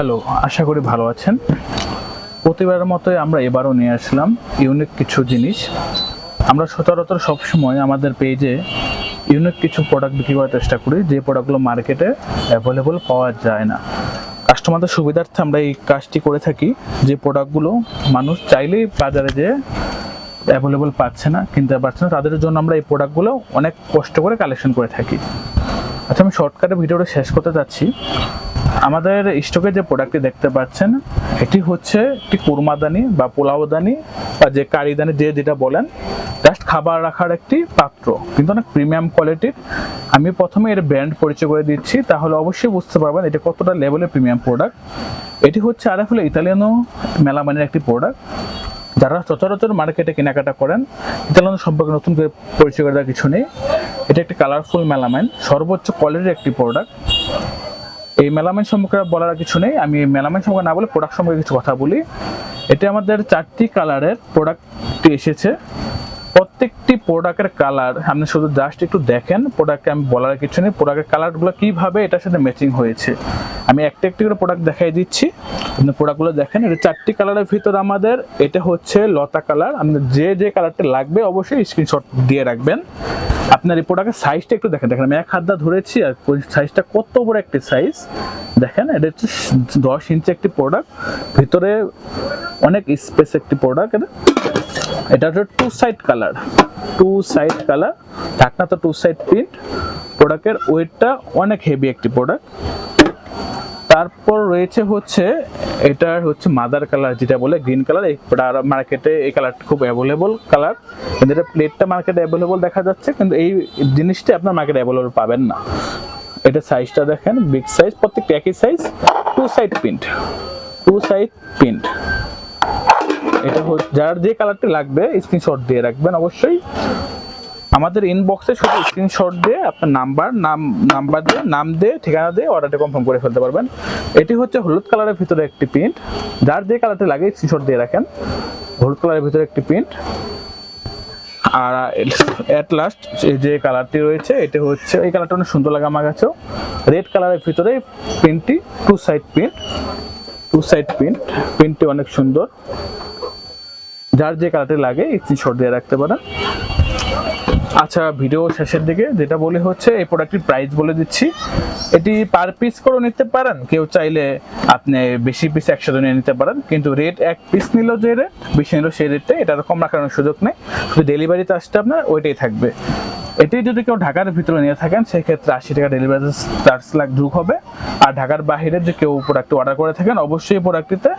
Hello, আশা করি ভালো আছেন। প্রতিবারের মতোই আমরা এবারও নিয়ে আসলাম ইউনিক কিছু জিনিস। আমরা সচরাচর সবসময় আমাদের পেজে ইউনিক কিছু প্রোডাক্ট বিক্রি করার চেষ্টা করি, যে প্রোডাক্টগুলো মার্কেটে অ্যাভেলেবল পাওয়া যায় না। কাস্টমারদের সুবিধার্থে আমরা এই কাজটি করে থাকি, যে প্রোডাক্টগুলো মানুষ চাইলেই বাজারে যেয়ে অ্যাভেলেবল পাচ্ছে না, কিনতে পারছে না, তাদের জন্য আমরা এই প্রোডাক্টগুলো অনেক কষ্ট করে কালেকশন করে থাকি। আচ্ছা, আমি শর্টকাটে ভিডিওটা শেষ করতে চাচ্ছি। আমাদের স্টকে যে প্রোডাক্টটি দেখতে পাচ্ছেন, এটি হচ্ছে একটি কুরমাদানি বা পোলাওদানি বা যে কারিদানি, যে যেটা বলেন, জাস্ট খাবার রাখার একটি পাত্র, কিন্তু অনেক প্রিমিয়াম কোয়ালিটির। আমি প্রথমে এর ব্র্যান্ড পরিচয় করে দিচ্ছি, তাহলে অবশ্যই বুঝতে পারবেন এটা কতটা লেভেলের প্রিমিয়াম প্রোডাক্ট। এটি হচ্ছে আরাফেল ইতালিয়ানো মেলামানের একটি প্রোডাক্ট। যারা সচরাচর মার্কেটে কেনাকাটা করেন, ইতালিয়ানো সম্পর্কে নতুন করে পরিচয় করে দেওয়ার কিছু নেই। এটা একটি কালারফুল মেলামাইন, সর্বোচ্চ কোয়ালিটির একটি প্রোডাক্ট। এই মেলামাইন সম্পর্কে বলার কিছু নেই, আমি মেলামাইন সম্পর্কে না বলে প্রোডাক্ট সম্পর্কে কিছু কথা বলি। এটা আমাদের 4টি কালারের প্রোডাক্টটি এসেছে। প্রত্যেকটি প্রোডাক্টের কালার আপনি শুধু জাস্ট একটু দেখেন, প্রোডাক্টে আমি বলার কিছু নেই, প্রোডাক্টের কালারগুলো কীভাবে এটার সাথে ম্যাচিং হয়েছে। আমি একটা একটি করে প্রোডাক্ট দেখাই দিচ্ছি, আপনি প্রোডাক্টগুলো দেখেন। এটা 4টি কালারের ভিতর আমাদের এটা হচ্ছে লতা কালার। আপনার যে কালারটা লাগবে অবশ্যই স্ক্রিনশট দিয়ে রাখবেন। আপনার এই প্রোডাক্টের সাইজটা একটু দেখেন, আমি এক হাত ধরেছি, আর সাইজটা কত বড় একটি সাইজ দেখেন। এটা হচ্ছে 10 ইঞ্চি একটি প্রোডাক্ট, ভিতরে অনেক স্পেস একটি প্রোডাক্ট। এটা হচ্ছে 2 সাইড কালার, ঢাকনা তো 2 সাইড প্রিন্ট। প্রোডাক্টের ওয়েটটা অনেক হেভি একটি প্রোডাক্ট। তারপর রয়েছে হচ্ছে এটা হচ্ছে মাদার কালার, যেটা বলে গ্রিন কালার। এই মার্কেটে এই কালারটা খুব অ্যাভেলেবল কালার, কিন্তু এটা প্লেটটা মার্কেটে অ্যাভেলেবল দেখা যাচ্ছে, কিন্তু এই জিনিসটা আপনার মার্কেটে অ্যাভেলেবল পাবেন না। এটা সাইজটা দেখেন, বিগ সাইজ, প্রত্যেকটা একই সাইজ, 2 সাইড প্রিন্ট। এটা যার যে কালারটি লাগবে স্ক্রিনশট দিয়ে রাখবেন অবশ্যই। আমাদের ইনবক্সে শুধু স্ক্রিনশট দিয়ে আপনার নাম দিয়ে ঠিকানা দিয়ে অর্ডারটা কনফার্ম করে ফেলতে পারবেন। এটি হচ্ছে হলুদ কালারের ভিতরে একটি প্রিন্ট, যার যে কালারটি লাগে স্ক্রিনশট দিয়ে রাখেন। হলুদ কালারের ভিতরে একটি প্রিন্ট। আর এট লাস্ট যে কালারটি রয়েছে, এটা হচ্ছে এই কালারটা অনেক সুন্দর লাগে আমার কাছেও, রেড কালারের ভিতরে প্রিন্টটি 2 সাইড প্রিন্টটি অনেক সুন্দর। যার যে কালারটি লাগে স্ক্রিনশট দিয়ে রাখতে পারেন। আচ্ছা, ভিডিও শেষের দিকে যেটা বলি হচ্ছে এই প্রোডাক্টটির প্রাইস বলে দিচ্ছি। এটি পার পিস করে নিতে পারেন, কেউ চাইলে আপনি বেশি পিস একসাথে নিয়ে নিতে পারেন, কিন্তু রেট এক পিস নিল যে রেট, বেশি নিল সেই রেটটা, এটা কম রাখার সুযোগ নেই। শুধু ডেলিভারি চার্জটা আপনার ওইটাই থাকবে। এটি যদি কেউ ঢাকার ভিতরে নিয়ে থাকেন, সেক্ষেত্রে 80 টাকা ডেলিভারি চার্জ যোগ হবে। আর ঢাকার বাইরে যে কেউ প্রোডাক্ট অর্ডার করে থাকেন, অবশ্যই এই প্রোডাক্টটিতে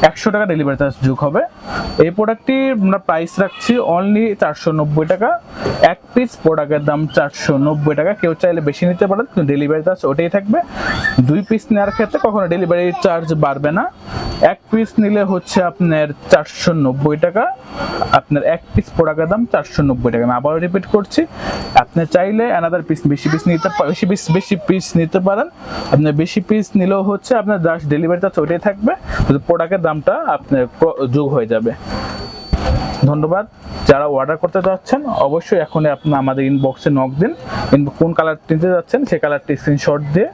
100 টাকা ডেলিভারি চার্জ যোগ হবে। এই প্রোডাক্টটি আমরা প্রাইস রাখছি অনলি 490 টাকা। এক পিস প্রোডাক্টের দাম 490 টাকা। কেউ চাইলে বেশি নিতে পারেন, কিন্তু ডেলিভারি চার্জ ওটাই থাকবে। 2 পিস নেওয়ার ক্ষেত্রে কখনো ডেলিভারি চার্জ বাড়বে না। এক পিস নিলে হচ্ছে আপনার 490 টাকা। আপনার এক পিস প্রোডাক্টের দাম 490 টাকা। আমি আবারও রিপিট করছি, আপনি চাইলে অ্যানাদার পিস বেশি পিস নিতে পারেন। আপনি বেশি পিস নিলেও হচ্ছে আপনার জাস্ট ডেলিভারি চার্জ ওইটাই থাকবে, কিন্তু প্রোডাক্টের দামটা আপনার যোগ হয়ে যাবে। ধন্যবাদ। যারা অর্ডার করতে যাচ্ছেন অবশ্যই এখনই আপনি আমাদের ইনবক্সে নক দিন। কোন কালার নিতে যাচ্ছেন সেই কালারটি স্ক্রিনশট দিয়ে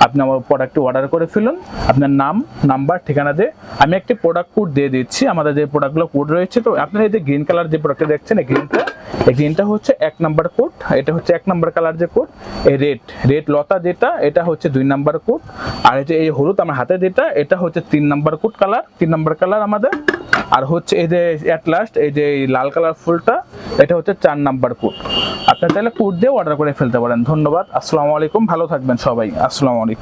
আপনি আমার প্রোডাক্টটি অর্ডার করে ফেলুন। আপনার নাম, নাম্বার, ঠিকানা দিয়ে আমি একটি প্রোডাক্ট কোড দিয়ে দিচ্ছি। আমাদের যে প্রোডাক্টগুলো কোড রয়েছে, তো আপনারা এই যে গ্রিন কালার যে প্রোডাক্টটা দেখছেন, এই গ্রিনটা হচ্ছে 1 নাম্বার কোড। এটা হচ্ছে 1 নাম্বার কালার যে কোড। এই রেড লতা যেটা, এটা হচ্ছে 2 নাম্বার কোড। আর এই হলুদ আমার হাতে যেটা, এটা হচ্ছে 3 number code colour, 3 number colour আমাদের। আর হচ্ছে এই যে এট লাস্ট এই যে লাল কালার ফুলটা, এটা হচ্ছে 4 নাম্বার কোড। আপনারা চাইলে কোড দিয়ে অর্ডার করে ফেলতে পারেন। ধন্যবাদ। আসসালামু আলাইকুম, ভালো থাকবেন সবাই। আসসালামু আলাইকুম।